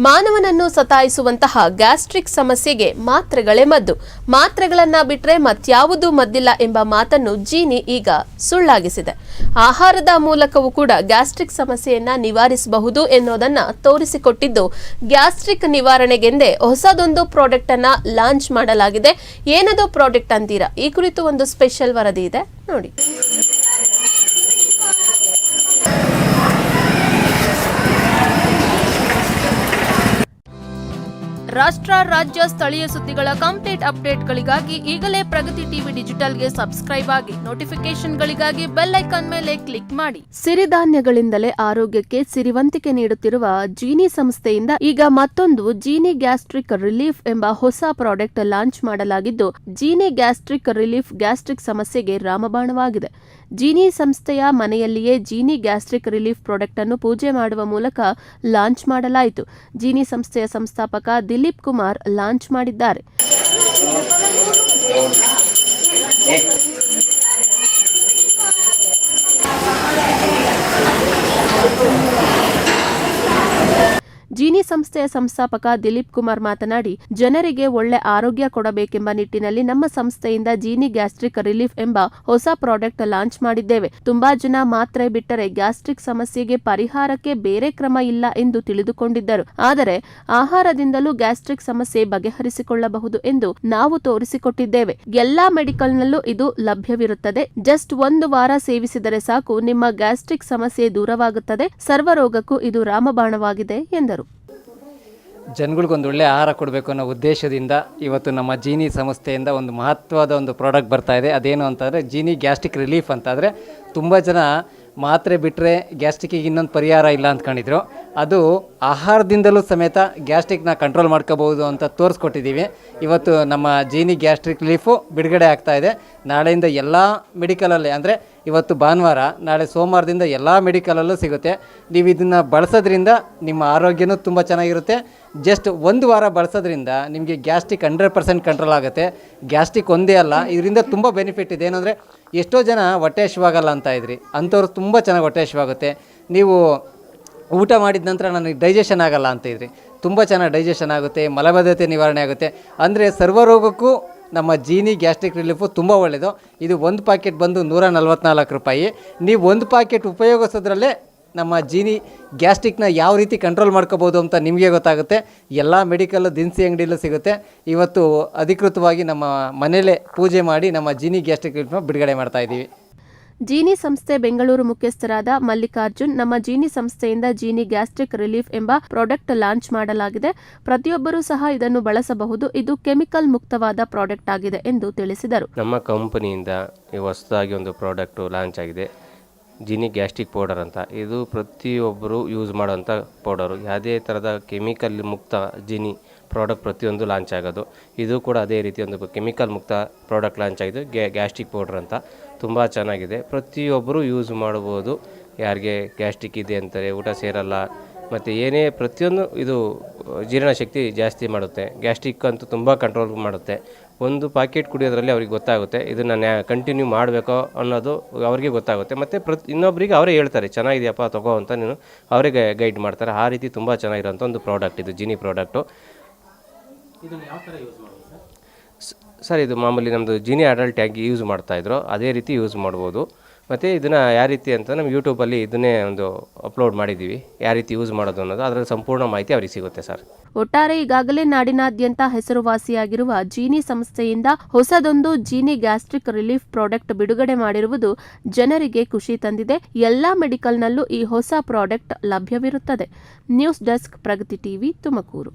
ಮಾನವನನ್ನು ಸತಾಯಿಸುವಂತಹ gastric ಸಮಸ್ಯೆಗೆ ಮಾತ್ರೆಗಳೇ ಮದ್ದು. ಮಾತ್ರೆಗಳನ್ನ ಬಿಟ್ರೆ ಮತ್ಯಾವುದೂ ಮದ್ದಿಲ್ಲ ಎಂಬ ಮಾತನ್ನು ಜೀನಿ ಈಗ ಸುಳ್ಳಾಗಿಸಿದೆ. ಆಹಾರದ ಮೂಲಕವೂ ಕೂಡ ಗ್ಯಾಸ್ಟ್ರಿಕ್ ಸಮಸ್ಯೆಯನ್ನ ನಿವಾರಿಸಬಹುದು ಎನ್ನುವುದನ್ನ ತೋರಿಸಿಕೊಟ್ಟಿದ್ದು, ಗ್ಯಾಸ್ಟ್ರಿಕ್ ನಿವಾರಣೆಗೆಂದೇ ಹೊಸದೊಂದು ಪ್ರಾಡಕ್ಟ್ ಅನ್ನ ಲಾಂಚ್ ಮಾಡಲಾಗಿದೆ. ಏನದು ಪ್ರಾಡಕ್ಟ್ ಅಂತೀರಾ? ಈ ಕುರಿತು ಒಂದು ಸ್ಪೆಷಲ್ ವರದಿ ಇದೆ, ನೋಡಿ. ರಾಷ್ಟ್ರ, ರಾಜ್ಯ, ಸ್ಥಳೀಯ ಸುದ್ದಿಗಳ ಕಂಪ್ಲೀಟ್ ಅಪ್ಡೇಟ್ಗಳಿಗಾಗಿ ಈಗಲೇ ಪ್ರಗತಿ ಟಿವಿ ಡಿಜಿಟಲ್ಗೆ ಸಬ್ಸ್ಕ್ರೈಬ್ ಆಗಿ, ನೋಟಿಫಿಕೇಶನ್ಗಳಿಗಾಗಿ ಬೆಲ್ ಐಕಾನ್ ಮೇಲೆ ಕ್ಲಿಕ್ ಮಾಡಿ. ಸಿರಿಧಾನ್ಯಗಳಿಂದಲೇ ಆರೋಗ್ಯಕ್ಕೆ ಸಿರಿವಂತಿಕೆ ನೀಡುತ್ತಿರುವ ಜೀನಿ ಸಂಸ್ಥೆಯಿಂದ ಈಗ ಮತ್ತೊಂದು ಜೀನಿ ಗ್ಯಾಸ್ಟ್ರಿಕ್ ರಿಲೀಫ್ ಎಂಬ ಹೊಸ ಪ್ರಾಡಕ್ಟ್ ಲಾಂಚ್ ಮಾಡಲಾಗಿದ್ದು, ಜೀನಿ ಗ್ಯಾಸ್ಟ್ರಿಕ್ ರಿಲೀಫ್ ಗ್ಯಾಸ್ಟ್ರಿಕ್ ಸಮಸ್ಯೆಗೆ ರಾಮಬಾಣವಾಗಿದೆ. ಜೀನಿ ಸಂಸ್ಥೆಯ ಮನೆಯಲ್ಲಿಯೇ ಜೀನಿ ಗ್ಯಾಸ್ಟ್ರಿಕ್ ರಿಲೀಫ್ ಪ್ರಾಡಕ್ಟ್ ಅನ್ನು ಪೂಜೆ ಮಾಡುವ ಮೂಲಕ ಲಾಂಚ್ ಮಾಡಲಾಯಿತು. ಜೀನಿ ಸಂಸ್ಥೆಯ ಸಂಸ್ಥಾಪಕ ದಿಲೀಪ್ ಕುಮಾರ್ ಲಾಂಚ್ ಮಾಡಿದ್ದಾರೆ. ಜೀನಿ ಸಂಸ್ಥೆಯ ಸಂಸ್ಥಾಪಕ ದಿಲೀಪ್ ಕುಮಾರ್ ಮಾತನಾಡಿ, ಜನರಿಗೆ ಒಳ್ಳೆ ಆರೋಗ್ಯ ಕೊಡಬೇಕೆಂಬ ನಿಟ್ಟಿನಲ್ಲಿ ನಮ್ಮ ಸಂಸ್ಥೆಯಿಂದ ಜೀನಿ ಗ್ಯಾಸ್ಟ್ರಿಕ್ ರಿಲೀಫ್ ಎಂಬ ಹೊಸ ಪ್ರಾಡಕ್ಟ್ ಲಾಂಚ್ ಮಾಡಿದ್ದೇವೆ. ತುಂಬಾ ಜನ ಮಾತ್ರೆ ಬಿಟ್ಟರೆ ಗ್ಯಾಸ್ಟ್ರಿಕ್ ಸಮಸ್ಯೆಗೆ ಪರಿಹಾರಕ್ಕೆ ಬೇರೆ ಕ್ರಮ ಇಲ್ಲ ಎಂದು ತಿಳಿದುಕೊಂಡಿದ್ದರು. ಆದರೆ ಆಹಾರದಿಂದಲೂ ಗ್ಯಾಸ್ಟ್ರಿಕ್ ಸಮಸ್ಯೆ ಬಗೆಹರಿಸಿಕೊಳ್ಳಬಹುದು ಎಂದು ನಾವು ತೋರಿಸಿಕೊಟ್ಟಿದ್ದೇವೆ. ಎಲ್ಲಾ ಮೆಡಿಕಲ್ನಲ್ಲೂ ಇದು ಲಭ್ಯವಿರುತ್ತದೆ. ಜಸ್ಟ್ 1 ವಾರ ಸೇವಿಸಿದರೆ ಸಾಕು, ನಿಮ್ಮ ಗ್ಯಾಸ್ಟ್ರಿಕ್ ಸಮಸ್ಯೆ ದೂರವಾಗುತ್ತದೆ. ಸರ್ವರೋಗಕ್ಕೂ ಇದು ರಾಮಬಾಣವಾಗಿದೆ ಎಂದರು. ಜನಗಳಿಗೊಂದು ಒಳ್ಳೆ ಆಹಾರ ಕೊಡಬೇಕು ಅನ್ನೋ ಉದ್ದೇಶದಿಂದ ಇವತ್ತು ನಮ್ಮ ಜೀನಿ ಸಂಸ್ಥೆಯಿಂದ ಒಂದು ಮಹತ್ವದ ಒಂದು ಪ್ರಾಡಕ್ಟ್ ಬರ್ತಾ ಇದೆ. ಅದೇನು ಅಂತಂದರೆ ಜೀನಿ ಗ್ಯಾಸ್ಟ್ರಿಕ್ ರಿಲೀಫ್ ಅಂತ. ಆದರೆ ತುಂಬ ಜನ ಮಾತ್ರೆ ಬಿಟ್ಟರೆ ಗ್ಯಾಸ್ಟ್ರಿಕ್ಕಿಗೆ ಇನ್ನೊಂದು ಪರಿಹಾರ ಇಲ್ಲ ಅಂದ್ಕೊಂಡಿದ್ರು. ಅದು ಆಹಾರದಿಂದಲೂ ಸಮೇತ ಗ್ಯಾಸ್ಟ್ರಿಕ್ನ ಕಂಟ್ರೋಲ್ ಮಾಡ್ಕೋಬೋದು ಅಂತ ತೋರಿಸ್ಕೊಟ್ಟಿದ್ದೀವಿ. ಇವತ್ತು ನಮ್ಮ ಜೀನಿ ಗ್ಯಾಸ್ಟ್ರಿಕ್ ರಿಲೀಫು ಬಿಡುಗಡೆ ಆಗ್ತಾ ಇದೆ. ನಾಳೆಯಿಂದ ಎಲ್ಲ ಮೆಡಿಕಲಲ್ಲಿ, ಅಂದರೆ ಇವತ್ತು ಭಾನುವಾರ, ನಾಳೆ ಸೋಮವಾರದಿಂದ ಎಲ್ಲ ಮೆಡಿಕಲಲ್ಲೂ ಸಿಗುತ್ತೆ. ನೀವು ಇದನ್ನು ಬಳಸೋದ್ರಿಂದ ನಿಮ್ಮ ಆರೋಗ್ಯನೂ ತುಂಬ ಚೆನ್ನಾಗಿರುತ್ತೆ. ಜಸ್ಟ್ 1 ವಾರ ಬಳಸೋದ್ರಿಂದ ನಿಮಗೆ ಗ್ಯಾಸ್ಟ್ರಿಕ್ 100% ಕಂಟ್ರೋಲ್ ಆಗುತ್ತೆ. ಗ್ಯಾಸ್ಟ್ರಿಕ್ ಒಂದೇ ಅಲ್ಲ, ಇದರಿಂದ ತುಂಬ ಬೆನಿಫಿಟ್ ಇದೆ. ಏನಂದರೆ ಎಷ್ಟೋ ಜನ ಹೊಟ್ಟೆ ಹಸಿವಾಗಲ್ಲ ಅಂತ ಇದ್ರಿ, ಅಂಥವ್ರು ತುಂಬ ಚೆನ್ನಾಗಿ ಹೊಟ್ಟೆ ಹಸಿವಾಗುತ್ತೆ. ನೀವು ಊಟ ಮಾಡಿದ ನಂತರ ನನಗೆ ಡೈಜೆಷನ್ ಆಗಲ್ಲ ಅಂತ ಇದ್ರಿ, ತುಂಬ ಚೆನ್ನಾಗಿ ಡೈಜೆಷನ್ ಆಗುತ್ತೆ. ಮಲಬದ್ಧತೆ ನಿವಾರಣೆ ಆಗುತ್ತೆ. ಅಂದರೆ ಸರ್ವರೋಗಕ್ಕೂ ನಮ್ಮ ಜೀನಿ ಗ್ಯಾಸ್ಟ್ರಿಕ್ ರಿಲೀಫು ತುಂಬ ಒಳ್ಳೆಯದು. ಇದು 1 ಪ್ಯಾಕೆಟ್ ಬಂದು 144 ರೂಪಾಯಿ. ನೀವು 1 ಪ್ಯಾಕೆಟ್ ಉಪಯೋಗಿಸೋದ್ರಲ್ಲೇ ನಮ್ಮ ಜೀನಿ ಗ್ಯಾಸ್ಟ್ರಿಕ್ನ ಯಾವ ರೀತಿ ಕಂಟ್ರೋಲ್ ಮಾಡ್ಕೋಬೋದು ಅಂತ ನಿಮಗೆ ಗೊತ್ತಾಗುತ್ತೆ. ಎಲ್ಲ ಮೆಡಿಕಲ್ ದಿನಸಿ ಅಂಗಡಿಯಲ್ಲೂ ಸಿಗುತ್ತೆ. ಇವತ್ತು ಅಧಿಕೃತವಾಗಿ ನಮ್ಮ ಮನೆಯಲ್ಲೇ ಪೂಜೆ ಮಾಡಿ ನಮ್ಮ ಜೀನಿ ಗ್ಯಾಸ್ಟ್ರಿಕ್ ರಿಲೀಫ್ನ ಬಿಡುಗಡೆ ಮಾಡ್ತಾ ಇದ್ದೀವಿ. ಜೀನಿ ಸಂಸ್ಥೆ ಬೆಂಗಳೂರು ಮುಖ್ಯಸ್ಥರಾದ ಮಲ್ಲಿಕಾರ್ಜುನ್, ನಮ್ಮ ಜೀನಿ ಸಂಸ್ಥೆಯಿಂದ ಜೀನಿ ಗ್ಯಾಸ್ಟ್ರಿಕ್ ರಿಲೀಫ್ ಎಂಬ ಪ್ರಾಡಕ್ಟ್ ಲಾಂಚ್ ಮಾಡಲಾಗಿದೆ. ಪ್ರತಿಯೊಬ್ಬರೂ ಸಹ ಇದನ್ನು ಬಳಸಬಹುದು. ಇದು ಕೆಮಿಕಲ್ ಮುಕ್ತವಾದ ಪ್ರಾಡಕ್ಟ್ ಆಗಿದೆ ಎಂದು ತಿಳಿಸಿದರು. ನಮ್ಮ ಕಂಪನಿಯಿಂದ ಹೊಸದಾಗಿ ಒಂದು ಪ್ರಾಡಕ್ಟ್ ಲಾಂಚ್ ಆಗಿದೆ, ಜೀನಿ ಗ್ಯಾಸ್ಟ್ರಿಕ್ ಪೌಡರ್ ಅಂತ. ಇದು ಪ್ರತಿಯೊಬ್ಬರು ಯೂಸ್ ಮಾಡೋಂಥ ಪೌಡರು. ಯಾವುದೇ ಥರದ ಕೆಮಿಕಲ್ ಮುಕ್ತ ಜೀನಿ ಪ್ರಾಡಕ್ಟ್ ಪ್ರತಿಯೊಂದು ಲಾಂಚ್ ಆಗೋದು. ಇದು ಕೂಡ ಅದೇ ರೀತಿ ಒಂದು ಕೆಮಿಕಲ್ ಮುಕ್ತ ಪ್ರಾಡಕ್ಟ್ ಲಾಂಚ್ ಆಗಿದೆ, ಗ್ಯಾಸ್ಟ್ರಿಕ್ ಪೌಡರ್ ಅಂತ. ತುಂಬ ಚೆನ್ನಾಗಿದೆ, ಪ್ರತಿಯೊಬ್ಬರು ಯೂಸ್ ಮಾಡ್ಬೋದು. ಯಾರಿಗೆ ಗ್ಯಾಸ್ಟ್ರಿಕ್ ಇದೆ ಅಂತಾರೆ, ಊಟ ಸೇರಲ್ಲ, ಮತ್ತು ಏನೇ ಪ್ರತಿಯೊಂದು ಇದು ಜೀರ್ಣಶಕ್ತಿ ಜಾಸ್ತಿ ಮಾಡುತ್ತೆ. ಗ್ಯಾಸ್ಟ್ರಿಕ್ ಅಂತೂ ತುಂಬ ಕಂಟ್ರೋಲ್ ಮಾಡುತ್ತೆ. 1 ಪ್ಯಾಕೆಟ್ ಕುಡಿಯೋದ್ರಲ್ಲಿ ಅವ್ರಿಗೆ ಗೊತ್ತಾಗುತ್ತೆ ಇದನ್ನು ಕಂಟಿನ್ಯೂ ಮಾಡಬೇಕೋ ಅನ್ನೋದು ಅವ್ರಿಗೆ ಗೊತ್ತಾಗುತ್ತೆ. ಮತ್ತು ಇನ್ನೊಬ್ಬರಿಗೆ ಅವರೇ ಹೇಳ್ತಾರೆ, ಚೆನ್ನಾಗಿದೆಯಪ್ಪ ತಗೋ ಅಂತ, ನೀನು ಅವರಿಗೆ ಗೈಡ್ ಮಾಡ್ತಾರೆ. ಆ ರೀತಿ ತುಂಬ ಚೆನ್ನಾಗಿರೋಂಥ ಒಂದು ಪ್ರಾಡಕ್ಟ್ ಇದು ಜೀನಿ ಪ್ರಾಡಕ್ಟು. ಇದನ್ನು ಯಾವ ಥರ ಯೂಸ್ ಮಾಡೋದು ಸರ್? ಇದು ಮಾಮೂಲಿ ನಮ್ಮದು ಜೀನಿ ಅಡಲ್ಟ್ ಆಗಿ ಯೂಸ್ ಮಾಡ್ತಾಯಿದ್ರು, ಅದೇ ರೀತಿ ಯೂಸ್ ಮಾಡ್ಬೋದು. ಮತ್ತು ಇದನ್ನು ಯಾವ ರೀತಿ ಅಂತ ನಮ್ಮ ಯೂಟ್ಯೂಬಲ್ಲಿ ಇದನ್ನೇ ಒಂದು ಅಪ್ಲೋಡ್ ಮಾಡಿದ್ದೀವಿ, ಯಾವ ರೀತಿ ಯೂಸ್ ಮಾಡೋದು ಅನ್ನೋದು. ಅದರಲ್ಲಿ ಸಂಪೂರ್ಣ ಮಾಹಿತಿ ಅವ್ರಿಗೆ ಸಿಗುತ್ತೆ ಸರ್. ಒಟ್ಟಾರೆ ಈಗಾಗಲೇ ನಾಡಿನಾದ್ಯಂತ ಹೆಸರುವಾಸಿಯಾಗಿರುವ ಜೀನಿ ಸಂಸ್ಥೆಯಿಂದ ಹೊಸದೊಂದು ಜೀನಿ ಗ್ಯಾಸ್ಟ್ರಿಕ್ ರಿಲೀಫ್ ಪ್ರಾಡಕ್ಟ್ ಬಿಡುಗಡೆ ಮಾಡಿರುವುದು ಜನರಿಗೆ ಖುಷಿ ತಂದಿದೆ. ಎಲ್ಲಾ ಮೆಡಿಕಲ್ನಲ್ಲೂ ಈ ಹೊಸ ಪ್ರಾಡಕ್ಟ್ ಲಭ್ಯವಿರುತ್ತದೆ. ನ್ಯೂಸ್ ಡೆಸ್ಕ್, ಪ್ರಗತಿ ಟಿವಿ, ತುಮಕೂರು.